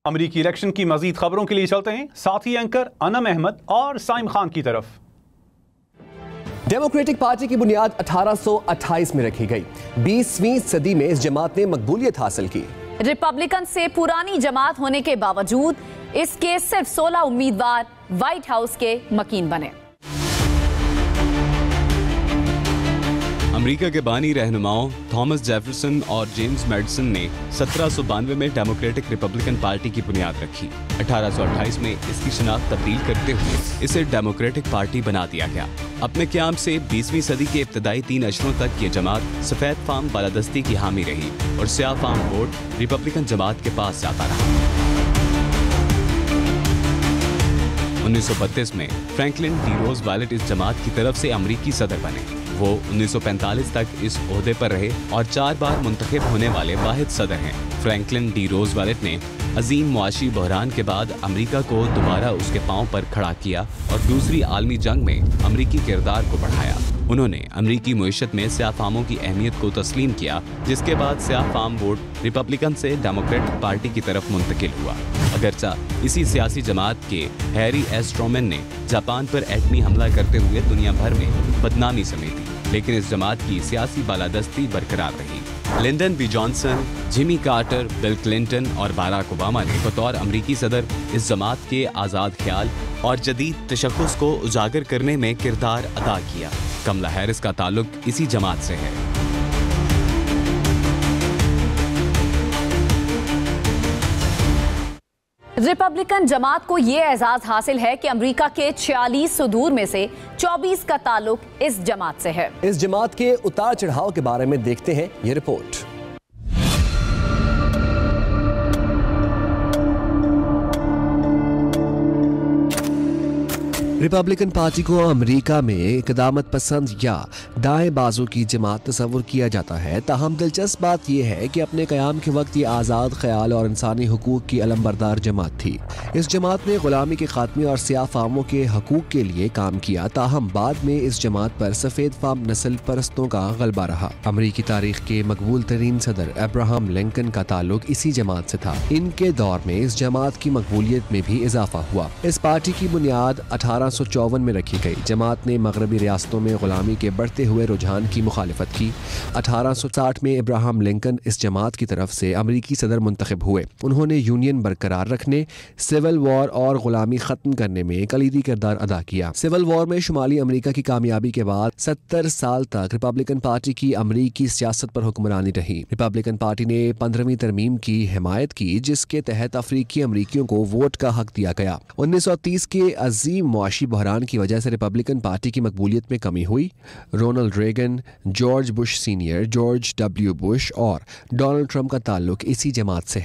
अमरीकी इलेक्शन की मजीद खबरों के लिए चलते हैं साथी एंकर अनम अहमद और साइम खान की तरफ। डेमोक्रेटिक पार्टी की बुनियाद 1828 में रखी गई। 20वीं सदी में इस जमात ने मकबूलियत हासिल की। रिपब्लिकन से पुरानी जमात होने के बावजूद इसके सिर्फ 16 उम्मीदवार व्हाइट हाउस के मकीन बने। अमेरिका के बानी रहनुमाओं थॉमस जेफरसन और जेम्स मैडिसन ने 1792 में डेमोक्रेटिक रिपब्लिकन पार्टी की बुनियाद रखी। 1828 में इसकी शनाख्त तब्दील करते हुए इसे डेमोक्रेटिक पार्टी बना दिया गया। अपने क़याम से 20वीं सदी के इब्तदाई 3 अशरों तक ये जमात सफेद फार्म बालादस्ती की हामी रही और स्याह फार्म वोट रिपब्लिकन जमात के पास जाता रहा। 1932 में फ्रैंकलिन डी रोज़वेल्ट इस जमात की तरफ से अमरीकी सदर बने। वो 1945 तक इस ओहदे पर रहे और 4 बार मुंतखब होने वाले वाहिद सदर हैं। फ्रैंकलिन डी रोज़वेल्ट ने अजीम मुआशी बहरान के बाद अमेरिका को दोबारा उसके पांव पर खड़ा किया और दूसरी आलमी जंग में अमरीकी किरदार को बढ़ाया। उन्होंने अमरीकी मईशत में स्याह फार्मों की अहमियत को तस्लीम किया, जिसके बाद स्याह फार्म वोट रिपब्लिकन से डेमोक्रेटिक पार्टी की तरफ मुंतकिल हुआ। अगरचा इसी सियासी जमात के हैरी एस ट्रूमैन ने जापान पर एटमी हमला करते हुए दुनिया भर में बदनामी समेटी, लेकिन इस जमात की सियासी बालादस्ती बरकरार रही। Lyndon B Johnson, Jimmy Carter, Bill Clinton और बाराक ओबामा ने बतौर अमरीकी सदर इस जमात के आज़ाद ख्याल और जदीद तशख़्ख़ुस को उजागर करने में किरदार अदा किया। कमला हैरिस का ताल्लुक इसी जमात से है। रिपब्लिकन जमात को ये एजाज हासिल है कि अमेरिका के 46 सुदूर में से 24 का ताल्लुक इस जमात से है। इस जमात के उतार चढ़ाव के बारे में देखते हैं ये रिपोर्ट। रिपब्लिकन पार्टी को अमेरिका में क़दामत पसंद या दाएं बाजू की जमात तस्वुर किया जाता है। ताहम दिलचस्प बात यह है कि अपने क़याम के वक्त ये आज़ाद ख्याल और इंसानी हुकूक की अलमबरदार जमात थी। इस जमात ने ग़ुलामी के खात्मे और स्याह फार्मों के हकूक़ के लिए काम किया। ताहम बाद में इस जमात पर सफ़ेद फार्म नस्ल परस्तों का गलबा रहा। अमरीकी तारीख के मकबूल तरीन सदर अब्राहम लिंकन का ताल्लुक इसी जमात से था। इनके दौर में इस जमात की मकबूलियत में भी इजाफा हुआ। इस पार्टी की बुनियाद 1854 में रखी गई। जमात ने मगरबी रियासतों में गुलामी के बढ़ते हुए रुझान की मुखालिफत की। 1860 में इब्राहम लिंकन इस जमात की तरफ से अमरीकी सदर मुंतखब हुए। उन्होंने यूनियन बरकरार रखने, सिविल वॉर और गुलामी खत्म करने में कलीदी किरदार अदा किया। सिविल वॉर में शुमाली अमरीका की कामयाबी के बाद 70 साल तक रिपब्लिकन पार्टी की अमरीकी सियासत पर हुक्मरानी रही। रिपब्लिकन पार्टी ने 15वीं तरमीम की हिमायत की, जिसके तहत अफ्रीकी अमरीकियों को वोट का हक दिया गया। 1930 के अजीम मुआशी बहरान की वजह से रिपब्लिकन पार्टी की मकबूलियत में कमी हुई। Ronald Reagan, George Bush senior, George W Bush और डोनाल्ड ट्रंप का ताल्लुक इसी जमात से है।